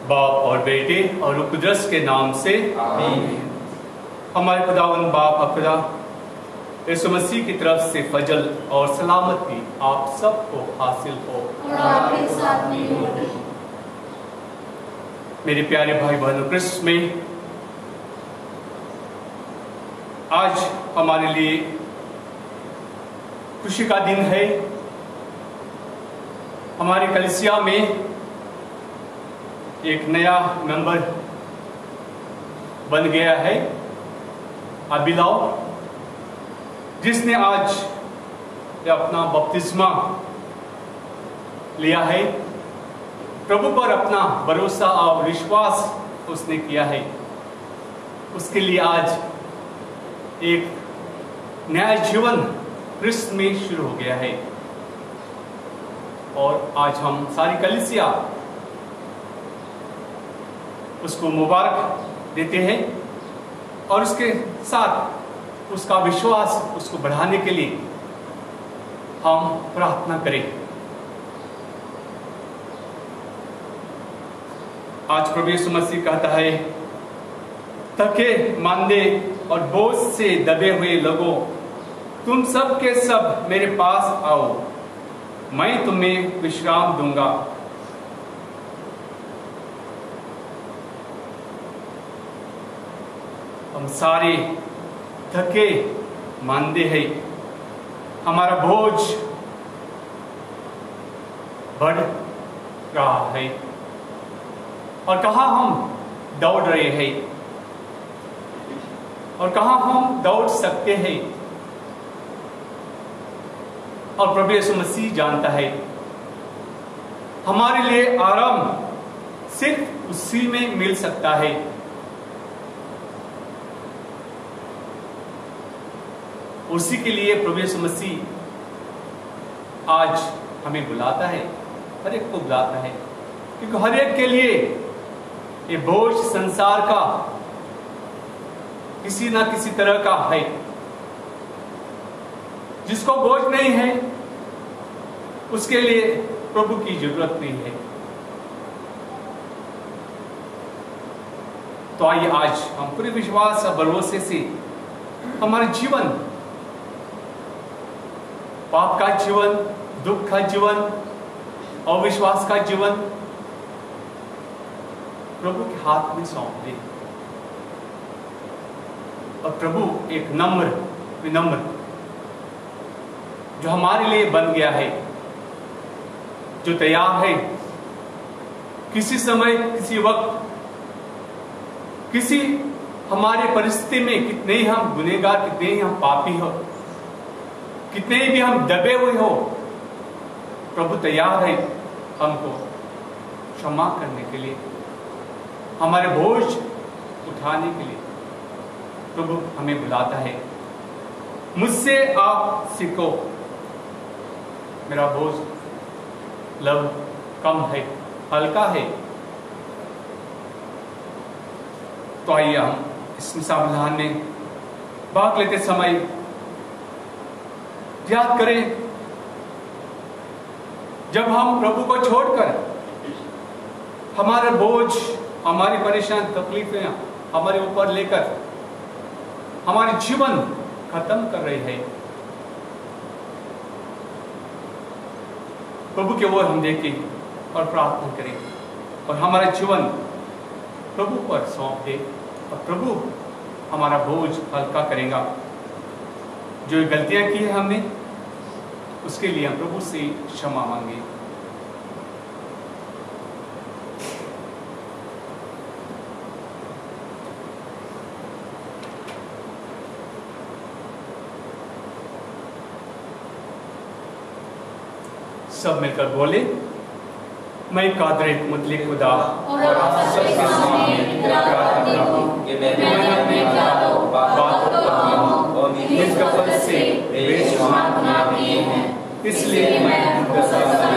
बाप और बेटे और रूह कुदस के नाम से आमीन। हमारे खुदावंद बाप और खुदा यीशु मसीह की तरफ से फजल और सलामती आप सबको हासिल हो और आपके साथ भी हो। मेरे प्यारे भाई बहनों क्रिस्त में आज हमारे लिए खुशी का दिन है। हमारी कलीसिया में एक नया मेंबर बन गया है, अबिलाव, जिसने आज अपना बपतिस्मा लिया है। प्रभु पर अपना भरोसा और विश्वास उसने किया है। उसके लिए आज एक नया जीवन क्रिस्त में शुरू हो गया है। और आज हम सारी कलीसिया उसको मुबारक देते हैं और उसके साथ उसका विश्वास उसको बढ़ाने के लिए हम प्रार्थना करें। आज प्रभु यीशु मसीह कहता है, थके मांदे और बोझ से दबे हुए लोगों, तुम सब के सब मेरे पास आओ, मैं तुम्हें विश्राम दूंगा। हम सारे थके मांदे हैं, हमारा बोझ बढ़ रहा है और कहाँ हम दौड़ रहे हैं और कहाँ हम दौड़ सकते हैं। और प्रभु यीशु मसीह जानता है हमारे लिए आराम सिर्फ उसी में मिल सकता है। उसी के लिए प्रभु यीशु मसीह आज हमें बुलाता है, हर एक को बुलाता है, क्योंकि हर एक के लिए ये बोझ संसार का किसी ना किसी तरह का है। जिसको बोझ नहीं है उसके लिए प्रभु की जरूरत नहीं है। तो आइए आज हम पूरे विश्वास और भरोसे से हमारे जीवन, पाप का जीवन, दुख का जीवन, अविश्वास का जीवन प्रभु के हाथ में सौंप दे। और प्रभु एक विनम्र जो हमारे लिए बन गया है, जो तैयार है किसी समय, किसी वक्त, किसी हमारे परिस्थिति में, कितने ही हम गुनहगार, कितने ही हम पापी हो, कितने भी हम दबे हुए हो, प्रभु तैयार है हमको क्षमा करने के लिए, हमारे बोझ उठाने के लिए। प्रभु हमें बुलाता है, मुझसे आप सीखो, मेरा बोझ कम है, हल्का है। तो आइए हम इस मिसाल विधान में भाग लेते समय याद करें, जब हम प्रभु को छोड़कर हमारे बोझ, हमारी परेशान तकलीफें हमारे ऊपर लेकर हमारे जीवन खत्म कर रहे हैं, प्रभु के ओर हम देखें और प्रार्थना करें और हमारा जीवन प्रभु पर सौंप दे और प्रभु हमारा बोझ हल्का करेगा। जो गलतियां की है हमने, उसके लिए हम प्रभु से क्षमा मांगे। सब मिलकर बोले, मैं कादर मुतलिक खुदा और आप सबके सामने इकरार करती हूँ कि मैंने अपने ख्यालों, बातों, कामों और निष्कपट से बेशुमार गुनाह किए हैं। इसलिए मैं उनको सदा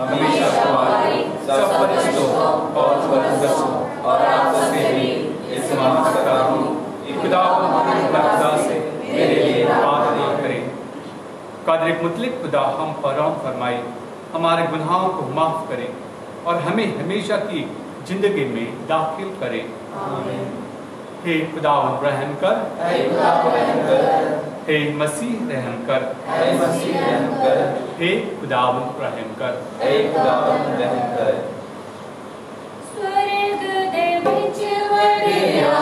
हमेशा तुम्हारी सब परिचितों और परमदर्शों और आप सबसे भी इस्तेमाल करता हूँ कि खुदा से मेरे लिए प्रार्थना करें। कादर मुतलिक खुदा हम पर रहम फरमाए, हमारे गुनाहों को माफ करें और हमें हमेशा की जिंदगी में दाखिल करें। आमीन। हे खुदा रहम कर, हे मसीह रहम कर, हे खुदा रहम कर। स्वर्ग दे विच वड़िया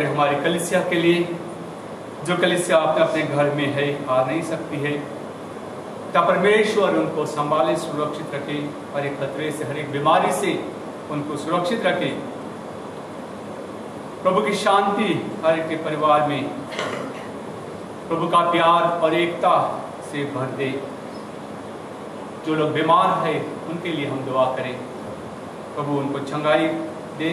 हमारी कलीसिया के लिए, जो कलीसिया अपने अपने घर में है, आ नहीं सकती है, क्या परमेश्वर उनको संभाले, सुरक्षित रखे, हर एक खतरे से, हर एक बीमारी से उनको सुरक्षित रखे। प्रभु की शांति हर एक के परिवार में, प्रभु का प्यार और एकता से भर दे। जो लोग बीमार है उनके लिए हम दुआ करें, प्रभु उनको चंगाई दे।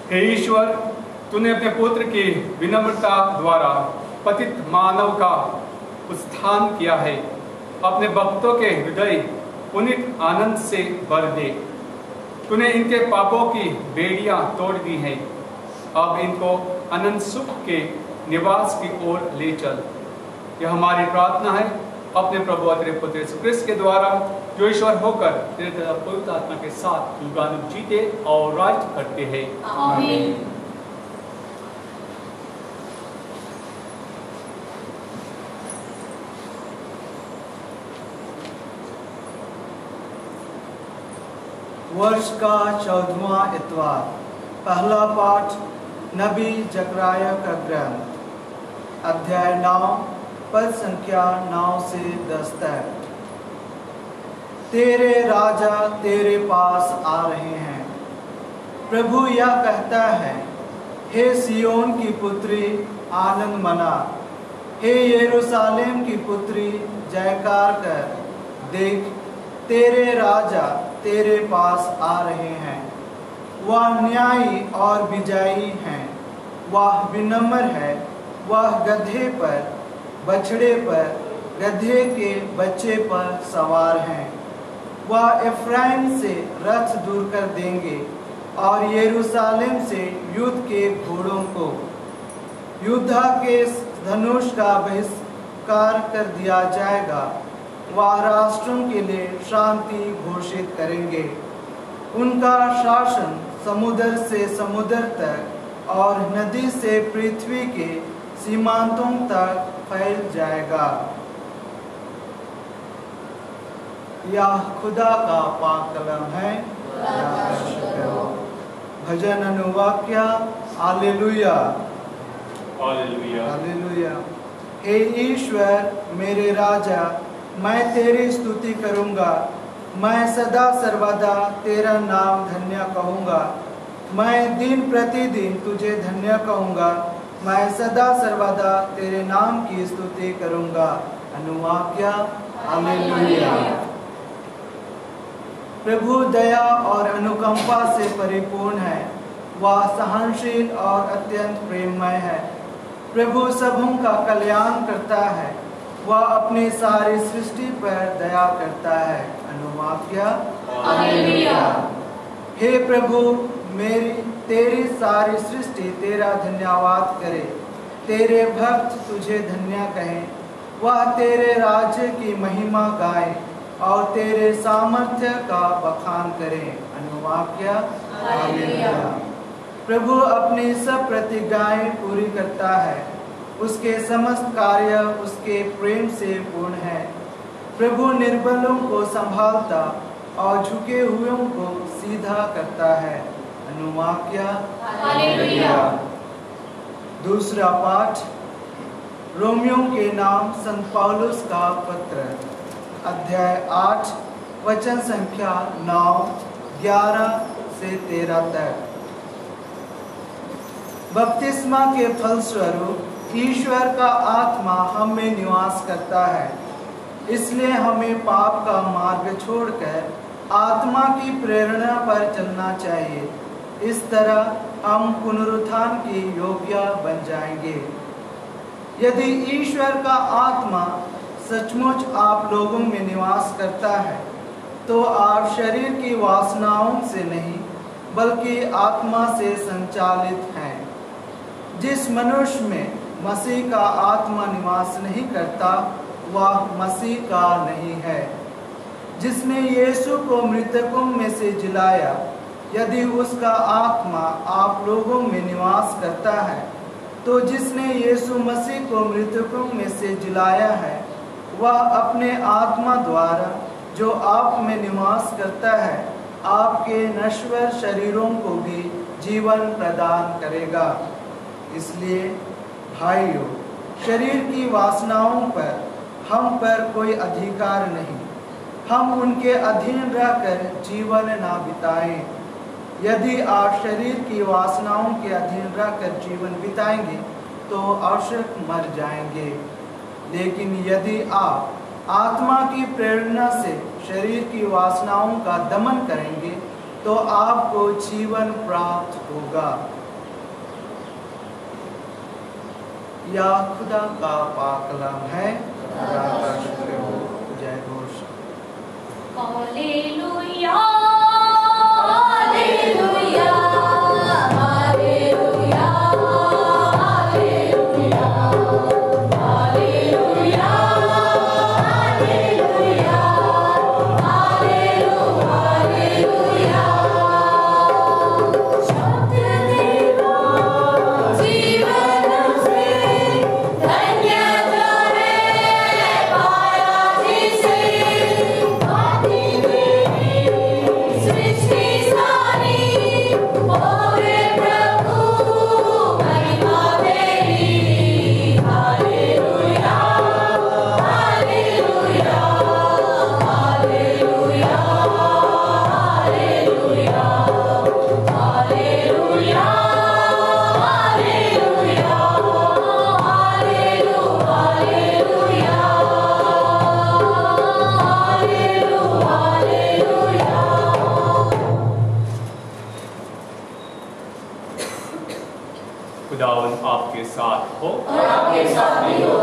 हे ईश्वर, तूने अपने पुत्र की विनम्रता द्वारा पतित मानव का उत्थान किया है। अपने भक्तों के हृदय पुनीत आनंद से भर दे। तूने इनके पापों की बेड़ियां तोड़ दी हैं। अब इनको अनंत सुख के निवास की ओर ले चल। यह हमारी प्रार्थना है अपने प्रभु और तेरे पुत्र यीशु क्रिस्त के द्वारा, जो ईश्वर होकर तेरे पवित्र आत्मा के साथ युगानुग जीते और राज करते हैं। आमीन। वर्ष का 14वां इतवार। पहला पाठ नबी जकराया का ग्रंथ, अध्याय 9, पद संख्या 9 से 10 तक। तेरे राजा तेरे पास आ रहे हैं। प्रभु यह कहता है, हे सियोन की पुत्री आनंद मना, हे यरूशलेम की पुत्री जयकार कर। देख, तेरे राजा तेरे पास आ रहे हैं। वह न्यायी और विजयी हैं, वह विनम्र है, वह गधे पर, बछड़े पर, गधे के बच्चे पर सवार हैं। वह एफ्राइम से रथ दूर कर देंगे और यरूशलेम से युद्ध के घोड़ों को, योद्धा के धनुष का बहिष्कार कर दिया जाएगा। वह राष्ट्रों के लिए शांति घोषित करेंगे। उनका शासन समुद्र से समुद्र तक और नदी से पृथ्वी के सीमांतों तक फैल जाएगा। यह खुदा का पाक कलाम है। भजन अनुवाक्य। Hallelujah hallelujah hallelujah. हे ईश्वर मेरे राजा, मैं तेरी स्तुति करूंगा। मैं सदा सर्वदा तेरा नाम धन्य कहूंगा। मैं दिन प्रतिदिन तुझे धन्य कहूंगा। मैं सदा सर्वदा तेरे नाम की स्तुति करूंगा। अनुवाक्य। हालेलुया। प्रभु दया और अनुकंपा से परिपूर्ण है। वह सहनशील और अत्यंत प्रेममय है। प्रभु सबों का कल्याण करता है। वह अपनी सारी सृष्टि पर दया करता है। अनुवाक्य। हालेलुया। हे प्रभु, तेरी सारी सृष्टि तेरा धन्यवाद करे। तेरे भक्त तुझे धन्य कहें। वह तेरे राज्य की महिमा गाए और तेरे सामर्थ्य का बखान करें। अनुवाक्य। हालेलुया। प्रभु अपनी सब प्रतिज्ञाएं पूरी करता है। उसके समस्त कार्य उसके प्रेम से पूर्ण है। प्रभु निर्बलों को संभालता और झुके हुओं को सीधा करता है। अनुवाक्य। हालेलुया। दूसरा पाठ रोमियों के नाम संत पौलुस का पत्र, अध्याय 8, वचन संख्या 9, 11 से 13 तक। बपतिस्मा के फलस्वरूप ईश्वर का आत्मा हम में निवास करता है। इसलिए हमें पाप का मार्ग छोड़कर आत्मा की प्रेरणा पर चलना चाहिए। इस तरह हम पुनरुत्थान की योग्य बन जाएंगे। यदि ईश्वर का आत्मा सचमुच आप लोगों में निवास करता है, तो आप शरीर की वासनाओं से नहीं बल्कि आत्मा से संचालित हैं। जिस मनुष्य में मसीह का आत्मा निवास नहीं करता, वह मसीह का नहीं है। जिसने यीशु को मृतकों में से जिलाया, यदि उसका आत्मा आप लोगों में निवास करता है, तो जिसने यीशु मसीह को मृतकों में से जिलाया है, वह अपने आत्मा द्वारा जो आप में निवास करता है, आपके नश्वर शरीरों को भी जीवन प्रदान करेगा। इसलिए भाइयों, शरीर की वासनाओं पर हम पर कोई अधिकार नहीं। हम उनके अधीन रहकर जीवन ना बिताएं। यदि आप शरीर की वासनाओं के अधीन रहकर जीवन बिताएंगे तो अवश्य मर जाएंगे। लेकिन यदि आप आत्मा की प्रेरणा से शरीर की वासनाओं का दमन करेंगे तो आपको जीवन प्राप्त होगा। या खुदा का पाक कलाम है। खुदा का शुक्र हो। जय Ghosh. Hallelujah hallelujah hallelujah hallelujah hallelujah hallelujah hallelujah. शब्द देवा जीवन से धन्यता है पाया जिसे। खुदावन आपके साथ हो और आपके साथ भी हो।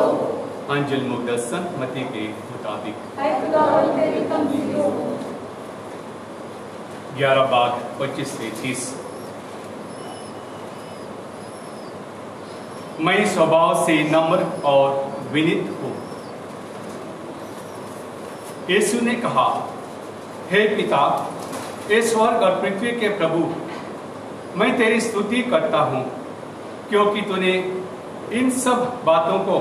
अंजिल मुक़द्दस मत्ती के मुताबिक। है खुदावन तेरी तमजीद हो। 11:25 से 30। मैं स्वभाव से नम्र और विनीत हूँ। यीशु ने कहा, हे पिता, हे स्वर्ग और पृथ्वी के प्रभु, मैं तेरी स्तुति करता हूँ क्योंकि तूने इन सब बातों को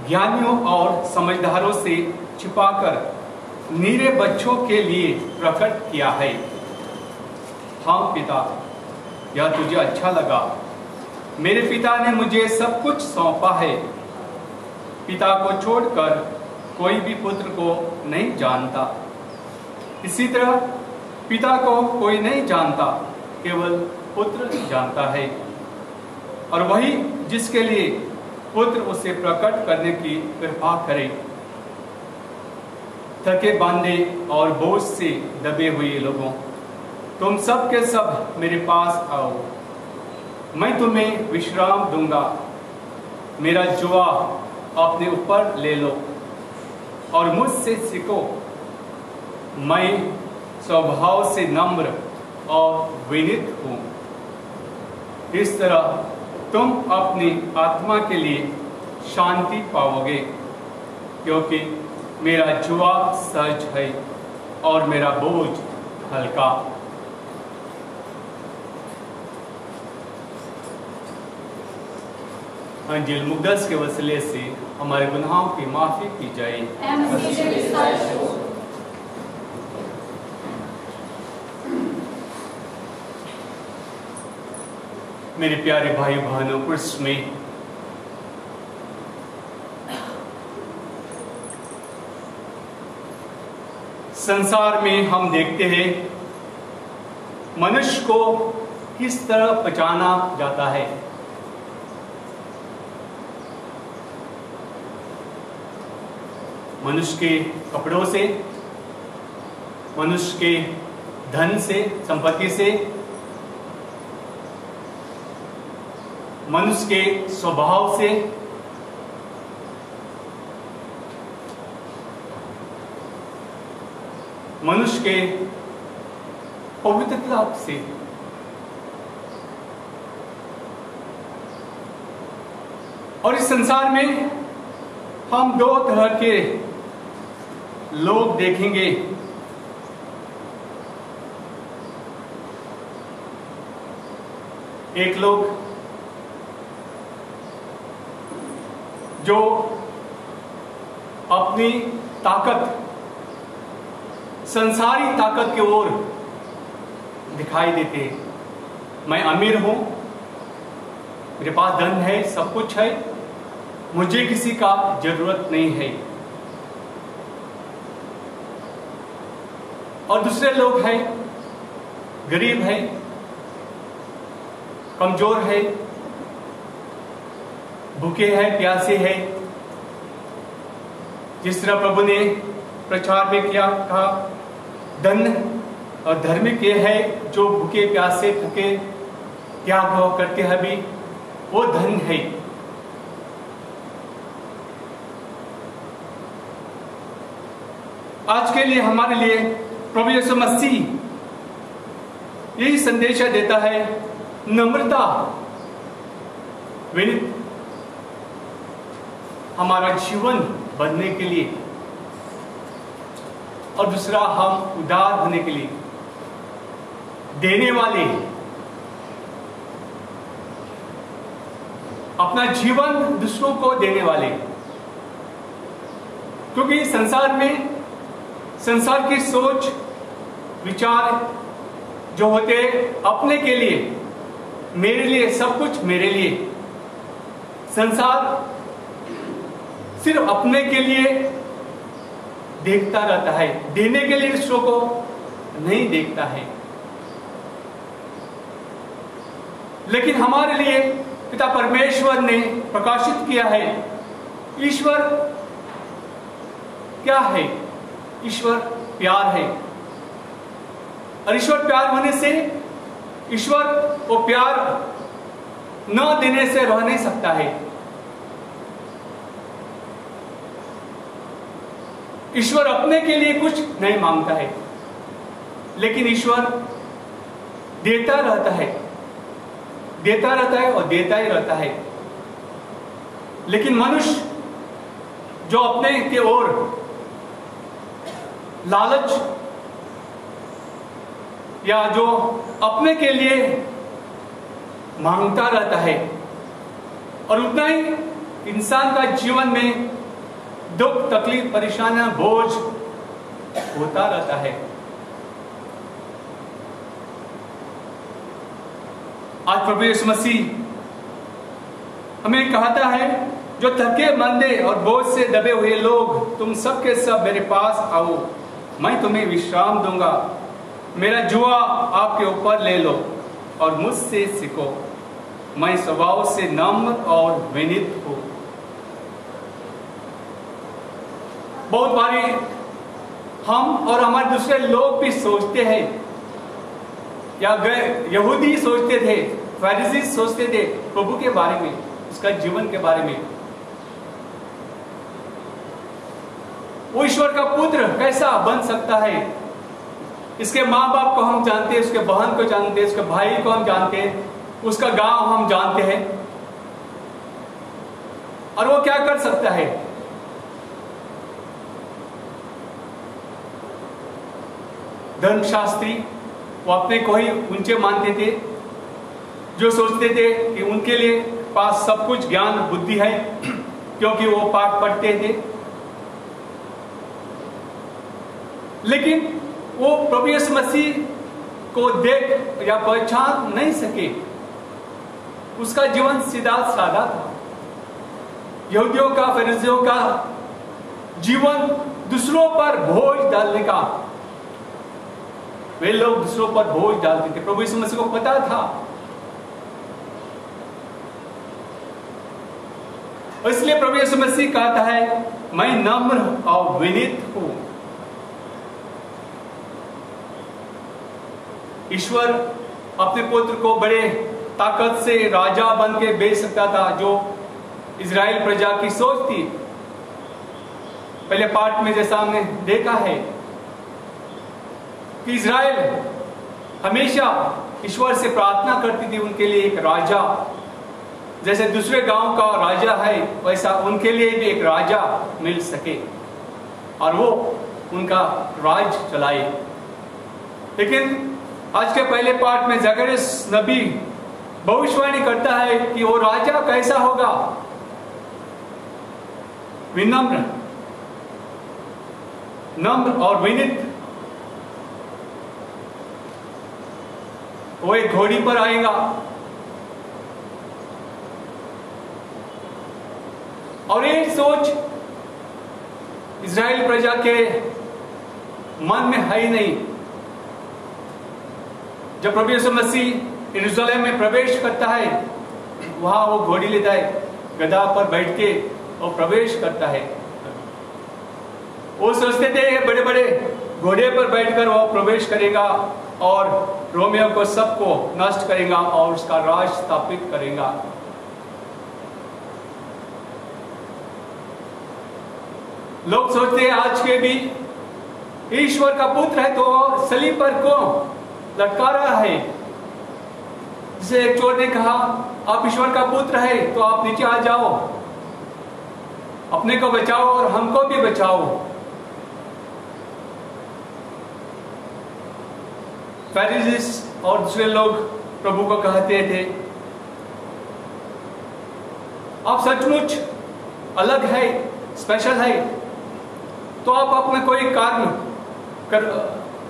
ज्ञानियों और समझदारों से छिपाकर नीरे बच्चों के लिए प्रकट किया है। हाँ पिता, यह तुझे अच्छा लगा। मेरे पिता ने मुझे सब कुछ सौंपा है। पिता को छोड़कर कोई भी पुत्र को नहीं जानता। इसी तरह पिता को कोई नहीं जानता, केवल पुत्र जानता है, और वही जिसके लिए पुत्र उसे प्रकट करने की कृपा करे। थके बांधे और बोझ से दबे हुए लोगों, तुम सब के सब मेरे पास आओ, मैं तुम्हें विश्राम दूंगा। मेरा जुआ अपने ऊपर ले लो और मुझसे सीखो। मैं स्वभाव से नम्र और विनीत हूँ। इस तरह तुम अपनी आत्मा के लिए शांति पाओगे, क्योंकि मेरा जुआ सहज है और मेरा बोझ हल्का। अंजिल मुक़द्दस के वसीले से हमारे गुनाहों की माफी की जाए। मेरे प्यारे भाई बहनों, कृष्ण में संसार में हम देखते हैं मनुष्य को किस तरह पहचाना जाता है। मनुष्य के कपड़ों से, मनुष्य के धन से, संपत्ति से, मनुष्य के स्वभाव से, मनुष्य के पवित्रता से। और इस संसार में हम दो तरह के लोग देखेंगे। एक लोग जो अपनी ताकत, संसारी ताकत की ओर दिखाई देते हैं। मैं अमीर हूं, मेरे पास धन है, सब कुछ है, मुझे किसी का जरूरत नहीं है। और दूसरे लोग हैं, गरीब है, कमजोर है, भूखे हैं, प्यासे हैं। जिस तरह प्रभु ने प्रचार में किया, कहा धन और धार्मिक ये है जो भूखे प्यासे थके त्याग करते हैं, भी वो धन है। आज के लिए, हमारे लिए प्रभु यीशु मसीह यही संदेश देता है, नम्रता, विनीत हमारा जीवन बनने के लिए, और दूसरा हम उदार होने के लिए, देने वाले, अपना जीवन दूसरों को देने वाले। क्योंकि संसार में, संसार की सोच विचार जो होते अपने के लिए, मेरे लिए, सब कुछ मेरे लिए। संसार सिर्फ अपने के लिए देखता रहता है, देने के लिए दूसरों को नहीं देखता है। लेकिन हमारे लिए पिता परमेश्वर ने प्रकाशित किया है, ईश्वर क्या है? ईश्वर प्यार है। और ईश्वर प्यार होने से, ईश्वर वो प्यार न देने से रह नहीं सकता है। ईश्वर अपने के लिए कुछ नहीं मांगता है, लेकिन ईश्वर देता रहता है, देता रहता है और देता ही रहता है। लेकिन मनुष्य जो अपने के ओर लालच या जो अपने के लिए मांगता रहता है, और उतना ही इंसान का जीवन में दुख, तकलीफ, परेशानियां, बोझ होता रहता है। आज प्रभु यीशु मसीह हमें कहता है, जो थके मंदे और बोझ से दबे हुए लोग, तुम सब के सब मेरे पास आओ, मैं तुम्हें विश्राम दूंगा। मेरा जुआ आपके ऊपर ले लो और मुझसे सीखो, मैं स्वभाव से नम्र और विनीत हूं। बहुत बारी हम और हमारे दूसरे लोग भी सोचते हैं, या यहूदी सोचते थे, फरीसी सोचते थे प्रभु के बारे में, उसका जीवन के बारे में। वो ईश्वर का पुत्र कैसा बन सकता है? इसके माँ बाप को हम जानते हैं, उसके बहन को जानते हैं, उसके भाई को हम जानते हैं, उसका गांव हम जानते हैं, और वो क्या कर सकता है? धर्मशास्त्री वो अपने को ही ऊंचे मानते थे, जो सोचते थे कि उनके लिए पास सब कुछ ज्ञान बुद्धि है, क्योंकि वो पाठ पढ़ते थे। लेकिन वो प्रभु यीशु मसीह को देख या पहचान नहीं सके। उसका जीवन सीधा साधा था। यहूदियों का, फरीसियों का जीवन दूसरों पर बोझ डालने का, वे लोग दूसरों पर बोझ डालते थे। प्रभु यीशु मसीह को पता था, इसलिए प्रभु यीशु मसीह कहता है, मैं नम्र और विनीत हूं। ईश्वर अपने पुत्र को बड़े ताकत से राजा बन के भेज सकता था, जो इजराइल प्रजा की सोच थी। पहले पाठ में जैसा हमने देखा है कि इजराइल हमेशा ईश्वर से प्रार्थना करती थी उनके लिए एक राजा, जैसे दूसरे गांव का राजा है वैसा उनके लिए भी एक राजा मिल सके और वो उनका राज चलाए। लेकिन आज के पहले पाठ में जकरिया नबी भविष्यवाणी करता है कि वो राजा कैसा होगा? विनम्र, नम्र और विनीत। वो एक घोड़ी पर आएगा और एक सोच इजराइल प्रजा के मन में है ही नहीं। जब प्रभु यीशु मसीह यरूशलेम में प्रवेश करता है, वहां वो घोड़ी लेता है, गधा पर बैठ के वो प्रवेश करता है। वो सोचते थे बड़े बड़े घोड़े पर बैठकर वो प्रवेश करेगा और रोमियों को सबको नष्ट करेगा और उसका राज स्थापित करेगा। लोग सोचते हैं आज के भी, ईश्वर का पुत्र है तो सलीब पर क्यों लटका रहा है? जिसे एक चोर ने कहा, आप ईश्वर का पुत्र है तो आप नीचे आ जाओ, अपने को बचाओ और हमको भी बचाओ। फरीसी और दूसरे लोग प्रभु को कहते थे, आप सचमुच अलग है, स्पेशल है, तो आप अपना कोई कार्य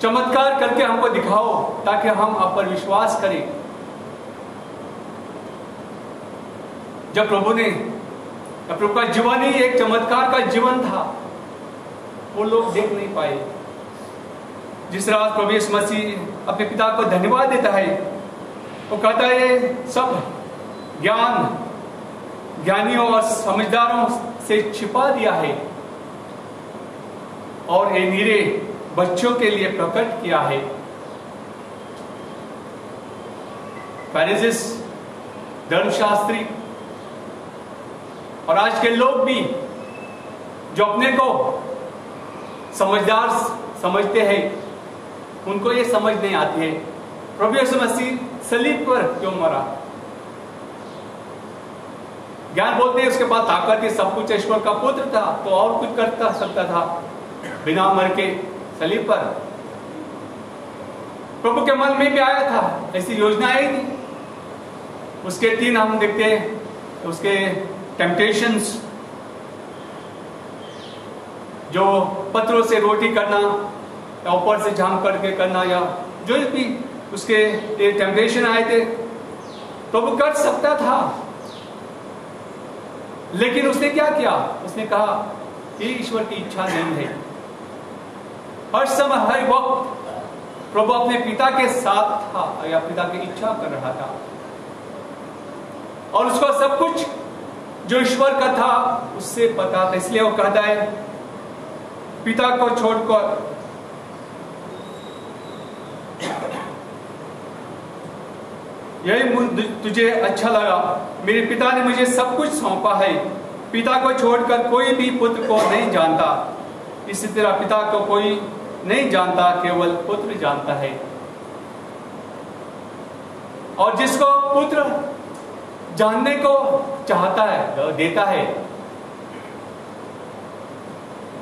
चमत्कार करके हमको दिखाओ ताकि हम आप पर विश्वास करें। जब प्रभु का जीवन ही एक चमत्कार का जीवन था, वो लोग देख नहीं पाए। जिस तरह प्रभु यीशु मसीह अपने पिता को धन्यवाद देता है, वो कहता है सब ज्ञान ज्ञानियों और समझदारों से छिपा दिया है और ये निरे बच्चों के लिए प्रकट किया है। फरीसी धर्मशास्त्री और आज के लोग भी जो अपने को समझदार समझते हैं, उनको ये समझ नहीं आती है प्रभु यीशु मसीह सलीब पर क्यों मरा। ज्ञान बोलते हैं उसके पास ताकत है, सब कुछ, ईश्वर का पुत्र था तो और कुछ करता सकता था बिना मर के सलीब पर। प्रभु के मन में भी आया था, ऐसी योजना आई थी। उसके 3 हम देखते हैं उसके टेम्पटेशंस, जो पत्थरों से रोटी करना या ऊपर से झांक करके करना, या जो भी उसके ये टेम्पटेशन आए थे, प्रभु कर सकता था। लेकिन उसने क्या किया? उसने कहा ये ईश्वर की इच्छा नहीं है। हर समय हर वक्त प्रभु अपने पिता के साथ था या पिता की इच्छा कर रहा था, और उसको सब कुछ जो ईश्वर का था उससे पता था। इसलिए वो कहता है पिता को छोड़कर यही तुझे अच्छा लगा, मेरे पिता ने मुझे सब कुछ सौंपा है। पिता को छोड़कर कोई भी पुत्र को नहीं जानता, इसी तरह पिता को कोई नहीं जानता, केवल पुत्र जानता है। और जिसको पुत्र जानने को चाहता है देता है।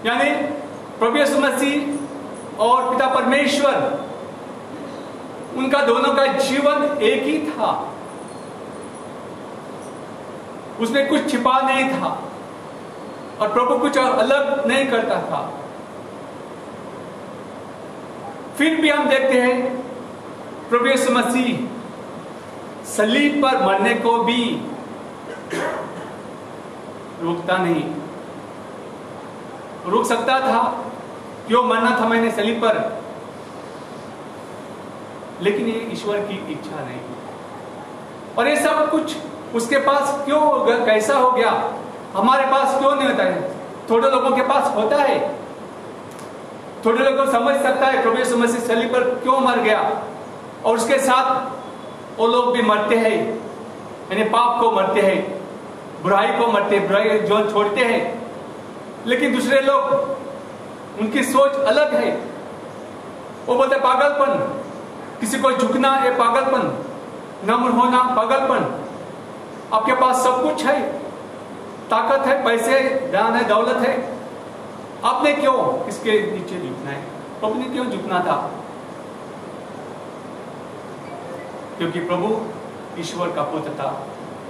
यानी प्रभु यीशु मसीह और पिता परमेश्वर, उनका दोनों का जीवन एक ही था, उसमें कुछ छिपा नहीं था और प्रभु कुछ अलग नहीं करता था। फिर भी हम देखते हैं प्रभु यीशु मसीह सलीब पर मरने को भी रुकता नहीं। रुक सकता था, क्यों मरना था मैंने सलीब पर, लेकिन ये ईश्वर की इच्छा नहीं। और ये सब कुछ उसके पास क्यों हो गया, कैसा हो गया? हमारे पास क्यों नहीं होता है? थोड़े लोगों के पास होता है, थोड़े लोगों को समझ सकता है प्रभु यीशु मसीह सलीब पर क्यों मर गया, और उसके साथ वो लोग भी मरते हैं, यानी पाप को मरते हैं, बुराई को मरते हैं, बुराई जो छोड़ते हैं। लेकिन दूसरे लोग, उनकी सोच अलग है। वो बोलते पागलपन, किसी को झुकना ये पागलपन, नम्र होना पागलपन। आपके पास सब कुछ है, ताकत है, पैसे, ज्ञान है, दौलत है, आपने क्यों इसके नीचे झुकना है? प्रभु ने क्यों झुकना था? क्योंकि प्रभु ईश्वर का पुत्र था,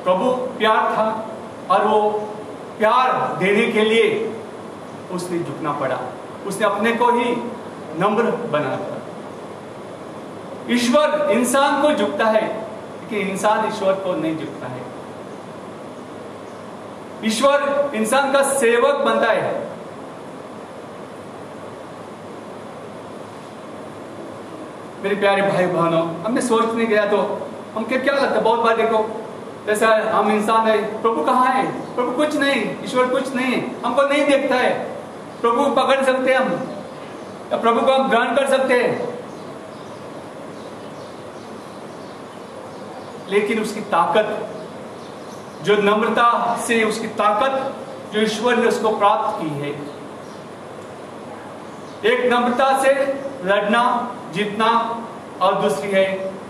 प्रभु प्यार था, और वो प्यार देने के लिए उसने झुकना पड़ा। उसने अपने को ही नम्र बना था। ईश्वर इंसान को झुकता है, लेकिन इंसान ईश्वर को नहीं झुकता है। ईश्वर इंसान का सेवक बनता है। मेरे प्यारे भाई बहनों, हमने सोचने गया तो हमको क्या लगता है? बहुत बार देखो, जैसा हम इंसान है, प्रभु कहाँ है? प्रभु कुछ नहीं, ईश्वर कुछ नहीं, हमको नहीं देखता है। प्रभु पकड़ सकते हैं हम, या प्रभु को हम ग्रहण कर सकते हैं, लेकिन उसकी ताकत, जो नम्रता से, उसकी ताकत जो ईश्वर ने उसको प्राप्त की है, एक नम्रता से लड़ना, जीतना, और दूसरी है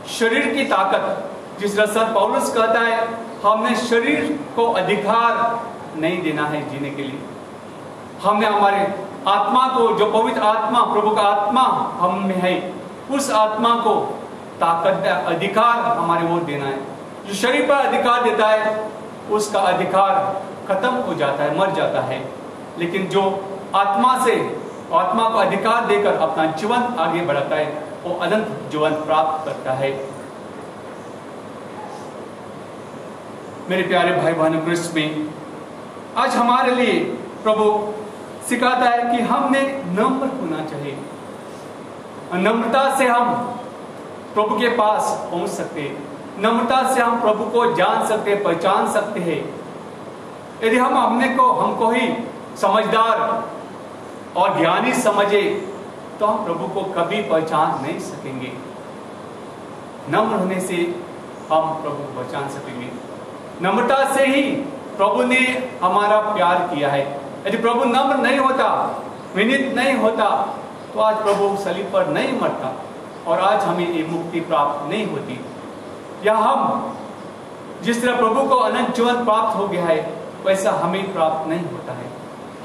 शरीर की ताकत, जिस रसद पौलुस कहता है हमने शरीर को अधिकार नहीं देना है जीने के लिए। हमने हमारे आत्मा को, जो पवित्र आत्मा, प्रभु का आत्मा हम में है, उस आत्मा को ताकत, अधिकार हमारे वो देना है। जो शरीर पर अधिकार देता है उसका अधिकार खत्म हो जाता है, मर जाता है। लेकिन जो आत्मा से, आत्मा को अधिकार देकर अपना जीवन आगे बढ़ाता है, वो अनंत जीवन प्राप्त करता है। मेरे प्यारे भाई बहनों, क्रिस्त में आज हमारे लिए प्रभु सिखाता है कि हमने नम्र होना चाहिए। नम्रता से हम प्रभु के पास पहुंच सकते हैं, नम्रता से हम प्रभु को जान सकते हैं, पहचान सकते हैं। यदि हम हमको ही समझदार और ज्ञानी समझे तो हम प्रभु को कभी पहचान नहीं सकेंगे। नम्र होने से हम प्रभु को पहचान सकेंगे। नम्रता से ही प्रभु ने हमारा प्यार किया है। यदि प्रभु नम्र नहीं होता, विनीत नहीं होता, तो आज प्रभु सलीब पर नहीं मरता और आज हमें ये मुक्ति प्राप्त नहीं होती। या हम जिस तरह प्रभु को अनंत जीवन प्राप्त हो गया है, वैसा हमें प्राप्त नहीं होता है।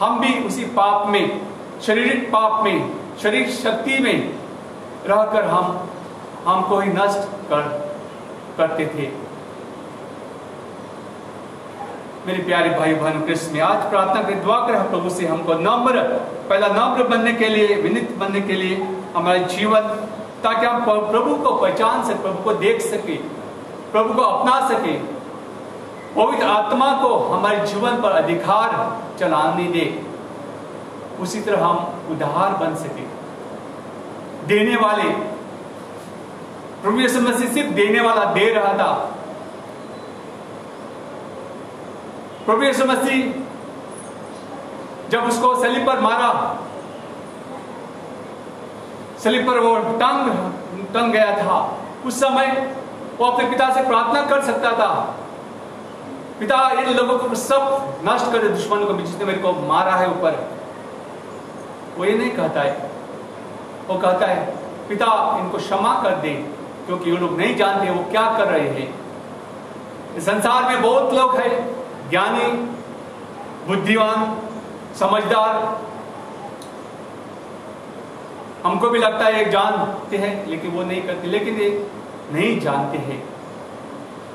हम भी उसी पाप में, शारीरिक पाप में, शरीर शक्ति में रहकर हमको ही नष्ट करते थे। मेरे प्यारे भाई बहनों कृष्ण में आज प्रार्थना करें, दुआ करें प्रभु से हमको पहला नम्र बनने के लिए, विनीत बनने के लिए हमारे जीवन, ताकि हम प्रभु को पहचान सके, प्रभु को देख सके, प्रभु को अपना सके, पवित्र आत्मा को हमारे जीवन पर अधिकार चलाने दे। उसी तरह हम उद्धार बन सके, देने वाले। प्रभु यीशु मसीह सिर्फ देने वाला दे रहा था। प्रभु यीशु मसीह जब उसको सलीब पर मारा, सलीब पर वो टंग गया था, उस समय वो अपने पिता से प्रार्थना कर सकता था, पिता इन लोगों को सब नष्ट कर दे, दुश्मनों को भी जिसने मेरे को मारा है ऊपर। वो ये नहीं कहता है, वो कहता है पिता इनको क्षमा कर दे, क्योंकि ये लोग नहीं जानते वो क्या कर रहे हैं। इस संसार में बहुत लोग हैं, ज्ञानी, बुद्धिमान, समझदार, हमको भी लगता है जानते हैं, लेकिन वो नहीं करते, लेकिन ये नहीं जानते हैं।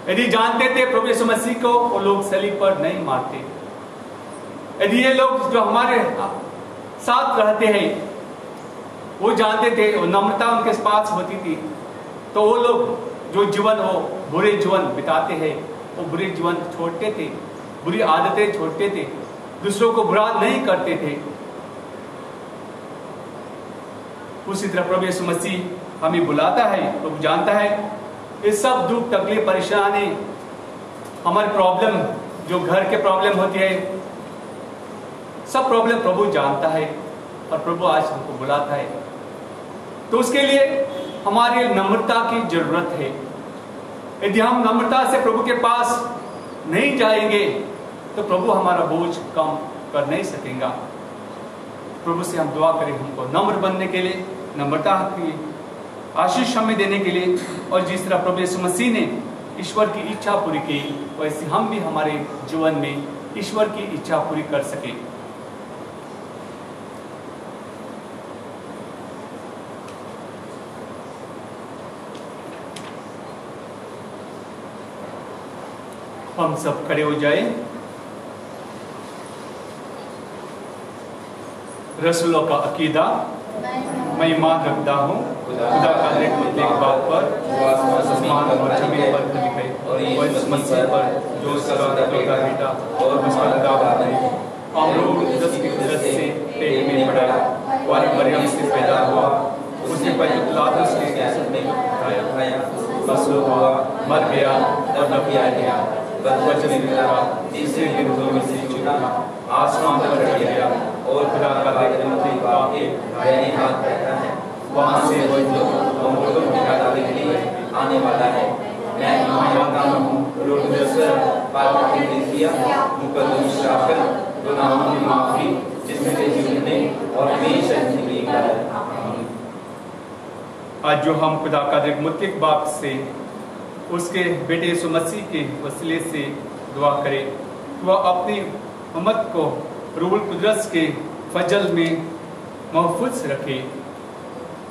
यदि जानते थे प्रभु यीशु मसीह को, वो लोग सलीब पर नहीं मारते। यदि ये लोग जो हमारे साथ रहते हैं वो जानते थे, वो नम्रता उनके पास होती थी, तो वो लोग जो जीवन वो बुरे जीवन बिताते हैं, वो बुरे जीवन छोड़ते थे, बुरी आदतें छोड़ते थे, दूसरों को बुरा नहीं करते थे। उसी तरह प्रभु यीशु मसीह हमें बुलाता है, प्रभु जानता है ये सब दुख, तकलीफ, परेशानी, हमारी प्रॉब्लम, जो घर के प्रॉब्लम होती है, सब प्रॉब्लम प्रभु जानता है और प्रभु आज हमको बुलाता है। तो उसके लिए हमारी नम्रता की जरूरत है। यदि हम नम्रता से प्रभु के पास नहीं जाएंगे तो प्रभु हमारा बोझ कम कर नहीं सकेगा। प्रभु से हम दुआ करें हमको नम्र बनने के लिए, नम्रता की आशीष हमें देने के लिए, और जिस तरह प्रभु यीशु मसीह ने ईश्वर की इच्छा पूरी की, वैसे हम भी हमारे जीवन में ईश्वर की इच्छा पूरी कर सके। हम सब खड़े हो जाए। रसूलों का अकीदा। मैं ईमान रखता हूँ खुदा का एक बात पर, आसमान और जमीन पर है, और इस मसीह पर जो सदा का बेटा और उसका दावा है, हम लोग से पेट में पड़ा, वाली मरियम से पैदा हुआ, उसने पिलातुस के कैसर में उठाया, पशु हुआ, मर गया और न किया गया, वचन मिला, तीसरे दिन दो में से जुड़ा, आसमान पर चढ़ गया और खुदा का दाहिने हाथ बैठा है, वहाँ से वो जो अमूल्यों की अदालत के लिए आने वाला है। मैं ईमान रखता हूँ रोज़ पाप की किया, मुकद्दम शाफिर, गुनाहों की माफी, जिसमें से जीवने और हमेशा जिंदगी का है। आज जो हम खुदा का एक मुत्तक़ बाप से, उसके बेटे यीशु मसीह के वसीले से दुआ करें, वह अपनी उम्मत को रूहुल कुद्दस के फजल में महफूज रखे,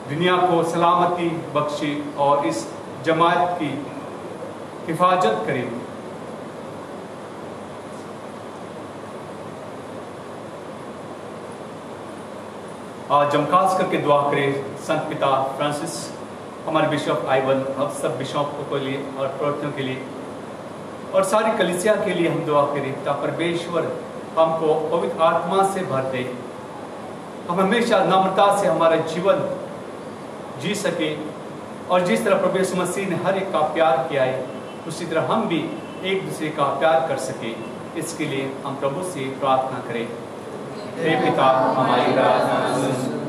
दुनिया को सलामती बख्शे और इस जमात की हिफाजत करे। आज हम खास करके दुआ करें संत पिता फ्रांसिस, हमारे बिशप आइवन, हम सब बिशप के लिए और प्रवर्तकों के लिए और सारी कलीसिया के लिए हम दुआ करें, ताकि परमेश्वर हमको पवित्र आत्मा से भर दे, हम हमेशा नम्रता से हमारा जीवन जी सके, और जिस तरह प्रभु यीशु मसीह ने हर एक का प्यार किया है, उसी तरह हम भी एक दूसरे का प्यार कर सके। इसके लिए हम प्रभु से प्रार्थना करें। हे पिता, हमारी प्रार्थना सुन।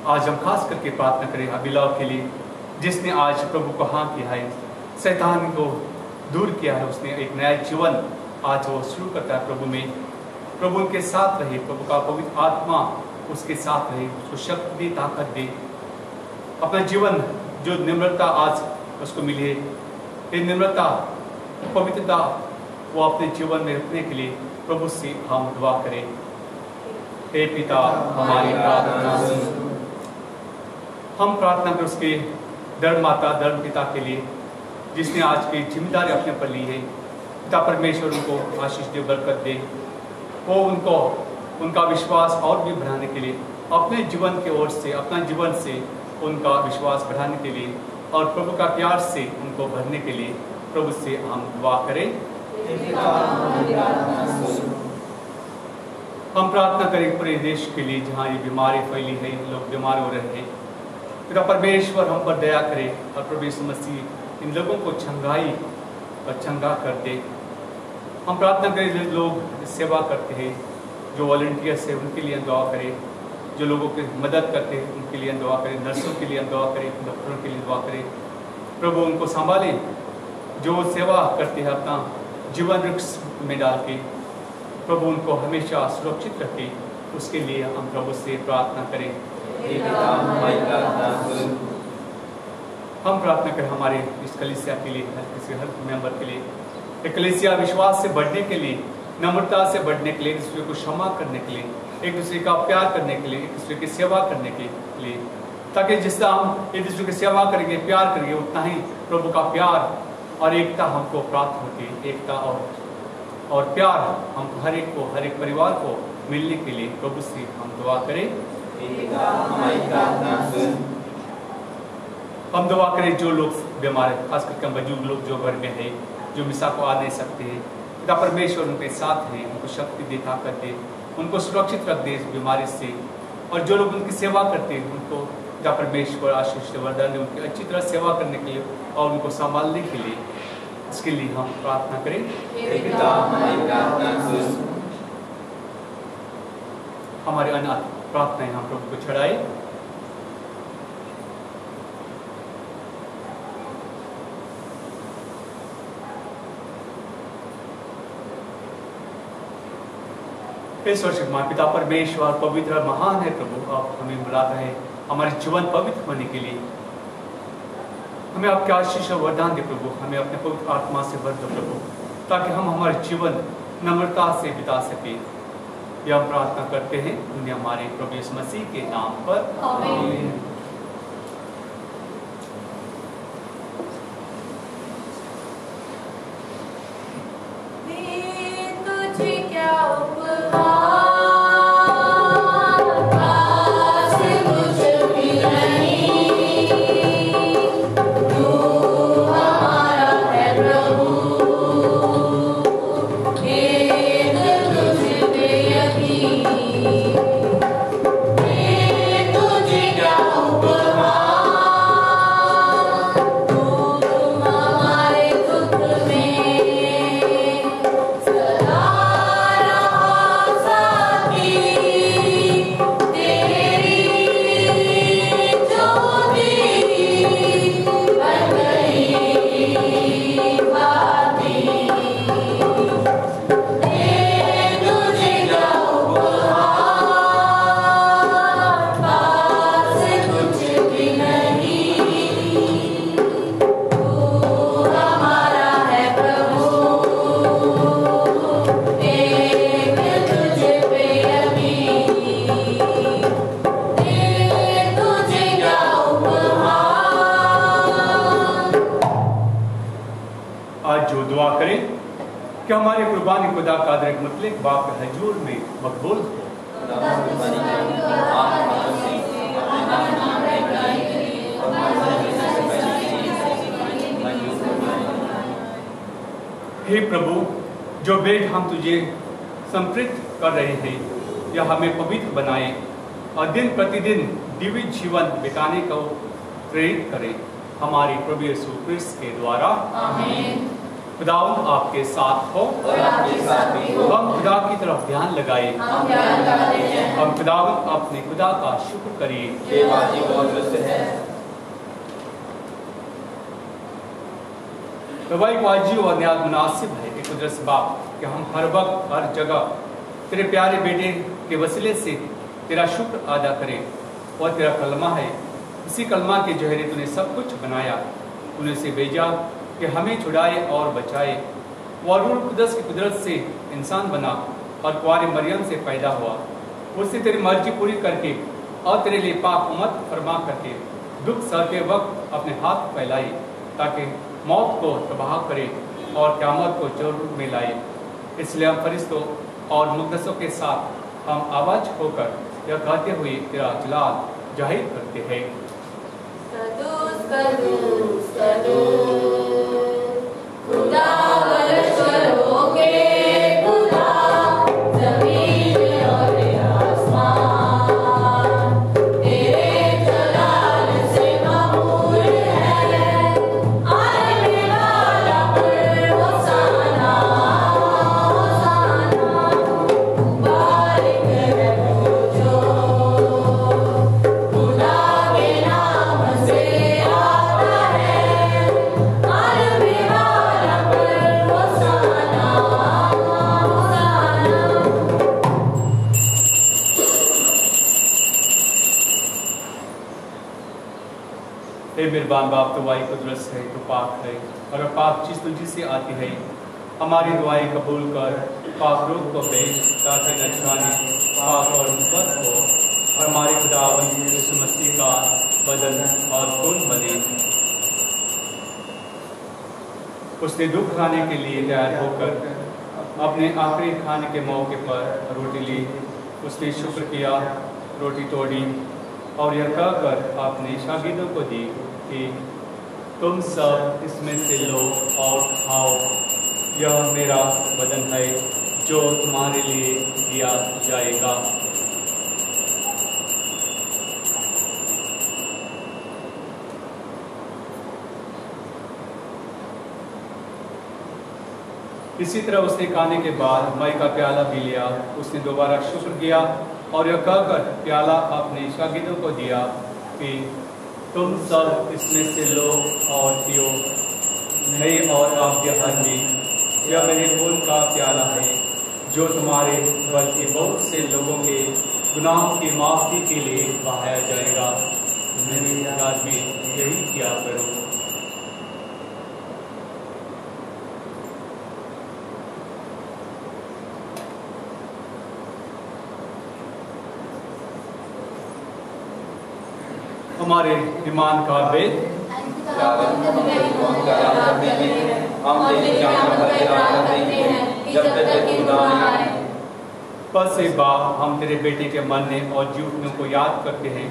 आज हम खास करके प्रार्थना करें अबिलाव के लिए, जिसने आज प्रभु को हाँ किया है। शैतान को दूर किया है, उसने एक नया जीवन आज वो शुरू करता है प्रभु में। प्रभु उनके साथ रहे, प्रभु का पवित्र आत्मा उसके साथ रहे, उसको शक्ति दे, ताकत दे। अपना जीवन जो निम्रता आज उसको मिली है, ये निम्रता, पवित्रता वो अपने जीवन में रखने के लिए प्रभु से हम दुआ करें। हे पिता हमारी प्रार्थना सुन। हम प्रार्थना करें उसके धर्म माता, धर्म पिता के लिए जिसने आज की जिम्मेदारी अपने पर ली है। पिता परमेश्वर उनको आशीष दे, बरकत दे। वो उनको उनका विश्वास और भी बढ़ाने के लिए अपने जीवन के ओर से, अपना जीवन से उनका विश्वास बढ़ाने के लिए और प्रभु का प्यार से उनको भरने के लिए प्रभु से हम दुआ करें। हम प्रार्थना करें पूरे देश के लिए जहाँ ये बीमारी फैली है, लोग बीमार हो रहे हैं। पिता परमेश्वर हम पर दया करे और प्रभु यीशु मसीह इन लोगों को चंगाई और चंगा कर दे। हम प्रार्थना करें जो लोग सेवा करते हैं, जो वॉलंटियर्स है उनके लिए दुआ करें, जो लोगों की मदद करते हैं उनके लिए दुआ करें, नर्सों के लिए दुआ करें, डॉक्टरों के लिए दुआ करें। प्रभु उनको संभालें, जो सेवा करते हैं अपना जीवन रिस्क में डाल के प्रभु उनको हमेशा सुरक्षित रखे, उसके लिए हम प्रभु से प्रार्थना करें। हम प्रार्थना करें हमारे इस कलीसिया के लिए, हर मेंबर के लिए। एक कलीसिया विश्वास से बढ़ने के लिए, नम्रता से बढ़ने के लिए, एक दूसरे को क्षमा करने के लिए, एक दूसरे का प्यार करने के लिए, एक दूसरे की सेवा करने के लिए, ताकि जिस तरह हम एक दूसरे की सेवा करेंगे, प्यार करेंगे, उतना ही प्रभु का प्यार और एकता हमको प्राप्त होती। एकता और प्यार हमको हर एक को, हर एक परिवार को मिलने के लिए प्रभु से हम दुआ करें। हम दुआ करें जो लोग बीमार हैं, खास करके बुजुर्ग लोग जो घर में है, जो मिसा को आ नहीं सकते हैं, पिता परमेश्वर उनके साथ है, उनको शक्ति दे, ताकत दे, उनको सुरक्षित रख दे इस बीमारी से। और जो लोग उनकी सेवा करते हैं उनको पिता परमेश्वर आशीष वरदान दे, उनकी अच्छी तरह सेवा करने के लिए और उनको संभालने के लिए। इसके लिए हम प्रार्थना करें। हमारे अनाथ प्रार्थनाएं हम प्रभु को चढ़ाए। माँ पिता परमेश्वर पवित्र महान है प्रभु, आप हमें बुलाता है हमारे जीवन पवित्र होने के लिए। हमें आपके आशीष और वरदान दे प्रभु, हमें अपने पवित्र आत्मा से भर दो प्रभु, ताकि हम हमारे जीवन नम्रता से बिता सके। यह हम प्रार्थना करते हैं उन्हें हमारे प्रभु यीशु मसीह के नाम पर, आमीन। कि हमारे कुर्बानी खुदा कादर मुतलिक बाप के हजूर में मकबूल हो। हे प्रभु, जो भेंट हम तुझे समर्पित कर रहे हैं, यह हमें पवित्र बनाए और दिन प्रतिदिन दिव्य जीवन बिताने को प्रेरित करे, हमारे प्रभु यीशु क्रिस्त के द्वारा, आमीन। खुदावंद आपके साथ हो और आपके साथ भी हो। हम खुदा की तरफ ध्यान लगाए, हम खुदावंद अपने खुदा का शुक्र करिए। ये बात ही बहुत दुरुस्त है। रवाई वाजिब और न्याय मुनासिब है कि कुदरत बाप कि हम हर वक्त हर जगह तेरे प्यारे बेटे के वसीले से तेरा शुक्र अदा करें। और तेरा कलमा है, इसी कलमा के जहरे तूने सब कुछ बनाया, तूने से भेजा कि हमें छुड़ाए और बचाए। वह रूह कुदस की कुदरत से इंसान बना और कुंवारी मरियम से पैदा हुआ। उससे तेरी मर्जी पूरी करके और तेरे लिए पाक उम्मत फरमा करके दुख सहते वक्त अपने हाथ फैलाए, ताकि मौत को तबाह करे और क़यामत को जरूर में लाए। इसलिए हम फरिश्तों और मुक़द्दसों के साथ हम आवाज होकर यह कहते हुए तेरा जलाल जाहिर करते हैं। कदूस कदूस कदूस खुदावर होके खुदा जमीन और आसमान तेरे जलाल से मामूर है। आने वाला पर होसाना होसाना मुबारक है वो जो खुदा के नाम से आता है। आने वाला पर होसाना होसाना। हे मेहरबान बाप, तो दुआई कुदरत है, तो पाक है, और पाक चीज़ तुझी से आती है। हमारी दुआएं कबूल कर, पाक रूह को भेज ताकि नजराने पाक और मुक़द्दस हो और हमारे खुदावंद यीशु मसीह का बदन और खून बने। उसने दुख खाने के लिए तैयार होकर अपने आखिरी खाने के मौके पर रोटी ली। उसने शुक्र किया, रोटी तोड़ी और यह कहकर अपने शागिर्दों को दी कि तुम सब इसमें से लो और खाओ, यह मेरा बदन है जो तुम्हारे लिए दिया जाएगा। इसी तरह उसने खाने के बाद मई का प्याला भी लिया। उसने दोबारा शुक्र किया और यह कहकर प्याला अपने शागिर्दों को दिया कि तुम सब इसमें से लो और पियो, नई और आपके हाथ में यह मेरे खून का प्याला है जो तुम्हारे बल्कि बहुत से लोगों के गुनाहों की माफ़ी के लिए बहाया जाएगा। मेरी याद में यही किया करो। हमारे ईमान का भेद बस एक बार हम तेरे बेटे के मरने और जी उठने को याद करते हैं।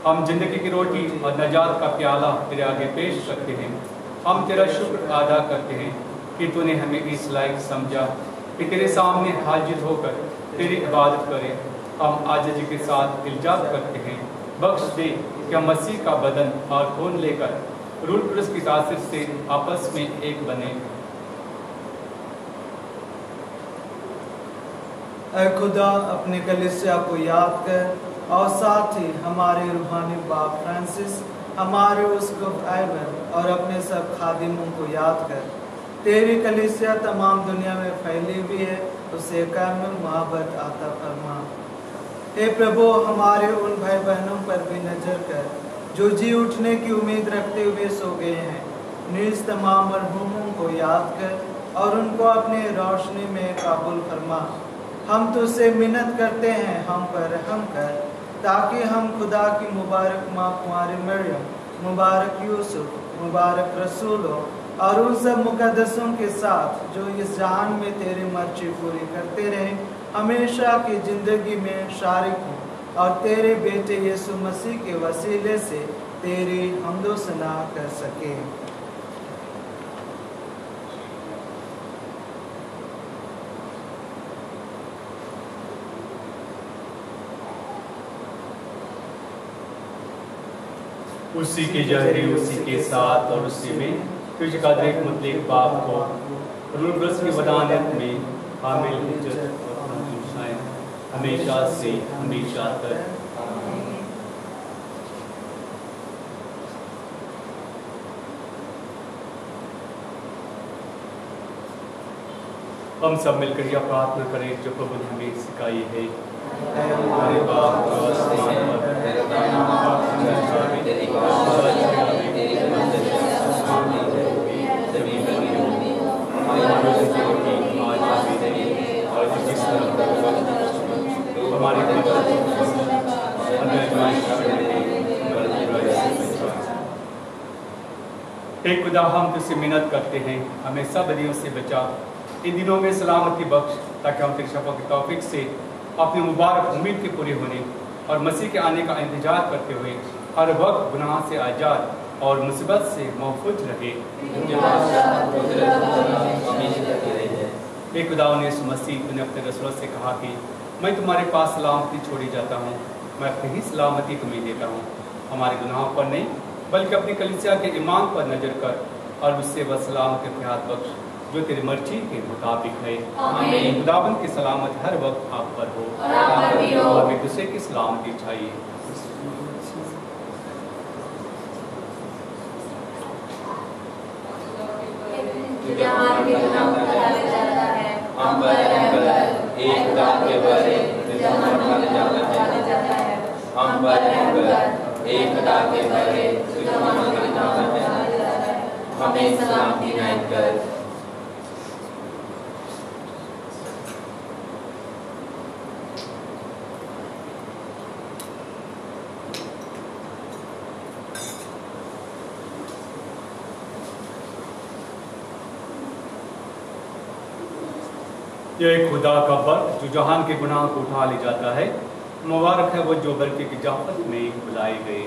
हम जिंदगी की रोटी और नजात का प्याला तेरे आगे पेश करते हैं। हम तेरा शुक्र अदा करते हैं कि तूने हमें इस लायक समझा कि तेरे सामने हाजिर होकर तेरी इबादत करें। हम आजिज़ी के साथ इल्जाम करते हैं, बख्श दे कि हम मसीह का बदन और खून लेकर रूह कुदस की तासीर से आपस में एक बने। ऐ खुदा, अपने कलीसिया को याद कर और साथ ही हमारे रूहानी बाप फ्रांसिस, हमारे उसकुफ आइवन और अपने सब खादिमों को याद कर। तेरी कलीसिया तमाम दुनिया में फैली हुई है, उसे कामिल मोहब्बत आता फरमा। हे प्रभु, हमारे उन भाई बहनों पर भी नजर कर जो जी उठने की उम्मीद रखते हुए सो गए हैं। नीज तमाम मरहूमों को याद कर और उनको अपने रोशनी में काबुल फरमा। हम तुझसे मिन्नत करते हैं, हम पर रहम कर, ताकि हम खुदा की मुबारक माँ कुंवारी मरियम, मुबारक यूसुफ, मुबारक रसूलों और उन सब मुकद्दसों के साथ जो इस जहान में तेरी मर्जी पूरी करते रहे, हमेशा की जिंदगी में शारिक हों और तेरे बेटे यीशु मसीह के वसीले से तेरी हम्दो सना कर सके। उसी के जहरी, उसी के साथ और उसी में तुझ का देख मुतलिक बाप को रूह कुदस की वदानियत में हामिल इज्जत और शायद हमेशा से हमेशा तक। हम सब मिलकर यह प्रार्थना करें जो प्रभु ने हमें सिखाई है। हमारे बाप जो आसमान में है, तेरा नाम पूजा जाए, तेरी बात तेरी मंजिल आसमान में है, जमीन पर भी होगी। हमारी रोटी आज हमें दे, और जिस तरह हमारी हे खुदा, हम तुझसे मिन्नत करते हैं, हमें सब बदियों से बचा, इन दिनों में सलामती बख्श, ताकि हम तेरी शफ़क़त की तौफीक से अपनी मुबारक उम्मीद के पूरे होने और मसीह के आने का इंतजार करते हुए हर वक्त गुनाह से आज़ाद और मुसीबत से महफूज रहे। एक खुदा ने इस मसीह ने अपने रसूल से कहा कि मैं तुम्हारे पास सलामती छोड़ी जाता हूँ, मैं अपनी ही सलामती तुम्हें देता हूँ। हमारे गुनाहों पर नहीं बल्कि अपनी कलीसिया के ईमान पर नजर कर और उससे वह सलामत इत्तेहाद बख्श जो तेरी मर्जी के मुताबिक है। खुदावंद की सलामत हर वक्त आप पर हो और एक दूसरे की सलामती चाहिए। हम पर एक दाग के बारे हम पर एक दाग के बारे हमें सलामती नायक कर। यह एक खुदा का बर्फ जो जहान के गुनाह को उठा ले जाता है। मुबारक है वो जो बल्कि की जाफत में बुलाए गए।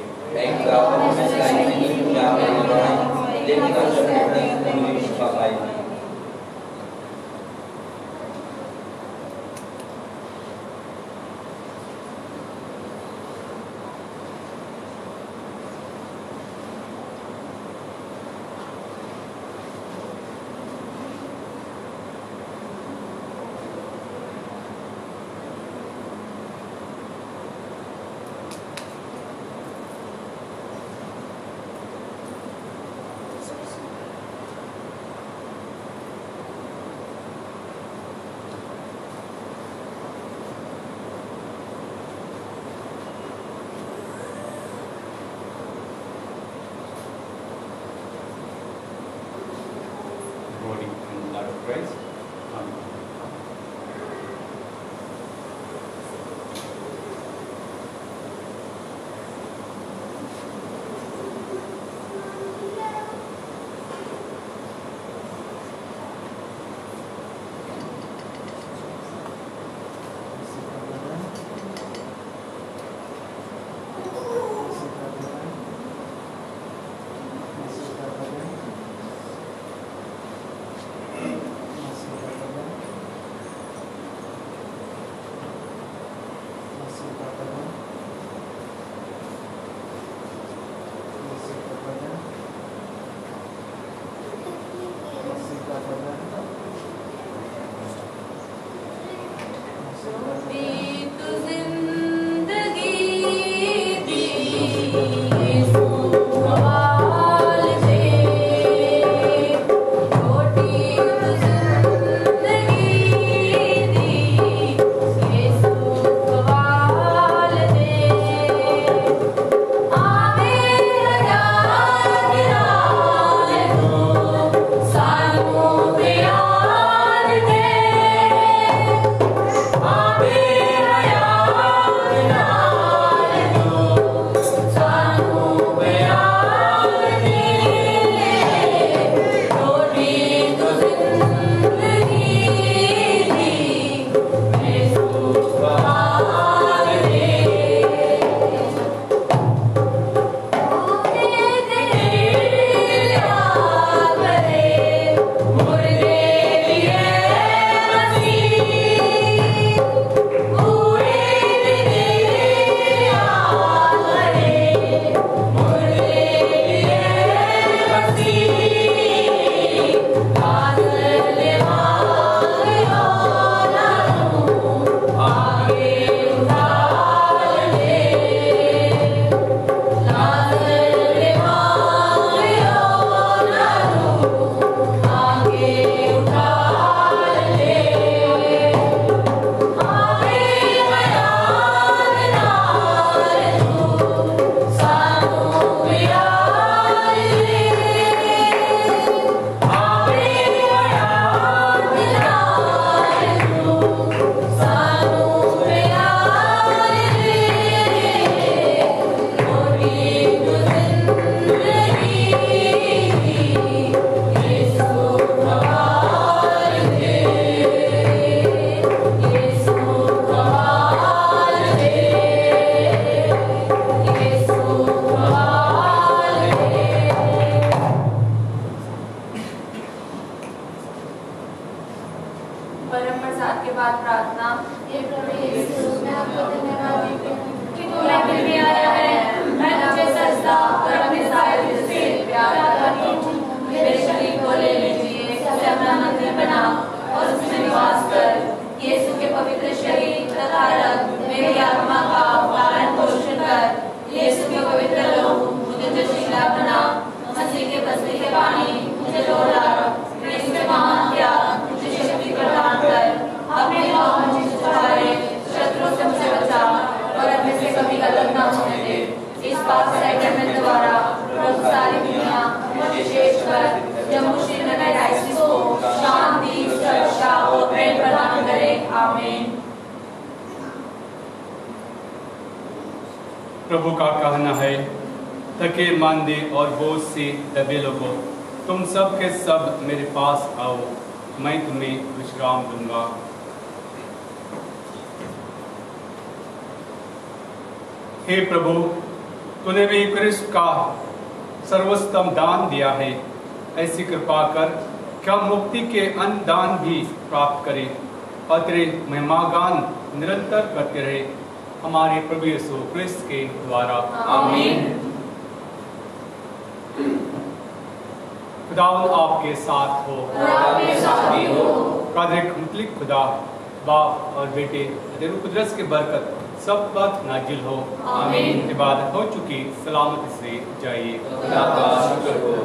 बाद प्रार्थना। हे प्रभु यीशु, मैं आपको धन्यवाद देती हूँ कि तू मैं में आया है। मैं तुझे सजदा और अपने सारे दिल से प्यार करती हूँ। मेरे शरीर को ले लीजिए, उसे अपना मंदिर बना और उसमें निवास कर। यीशु के पवित्र शरीर तथा रक्त मेरी आत्मा का पालन पोषण कर। यीशु के पवित्र लोग मुझे जोशीला बना। मसीह के बसने के पानी मुझे लौटा। यीशु के महान त्याग मुझे शक्ति प्रदान कर। अपने पाँव मुझे छुड़ाए, शत्रुओं से मुझे बचा और अपने से कभी गलत न होने दे। इस पाप सैक्रमेंट द्वारा प्रभु सारी दुनिया विशेषकर जम्मू श्रीनगर डायसिस को शांति, सुरक्षा और प्रेम प्रदान करे। आमीन। प्रभु का कहना है, थके मांदे और बोझ से दबे लोगों, तुम सब के सब मेरे पास आओ, मैं तुम्हें विश्राम दूंगा। हे प्रभु, तूने भी क्रिस्त का सर्वोत्तम दान दिया है। ऐसी कृपा कर क्या मुक्ति के अन्य दान भी प्राप्त करें और तेरे महिमागान निरंतर करते रहे, हमारे प्रभु यीशु क्रिस्त के द्वारा। आमीन। खुदावंद आपके साथ हो। कादिर मुतलिक खुदा बाप और बेटे रूह कुदरत की बरकत सब पर नाजिल हो। आमीन। इबादत हो चुकी, सलामती से जाइए। खुदा का शुक्र हो।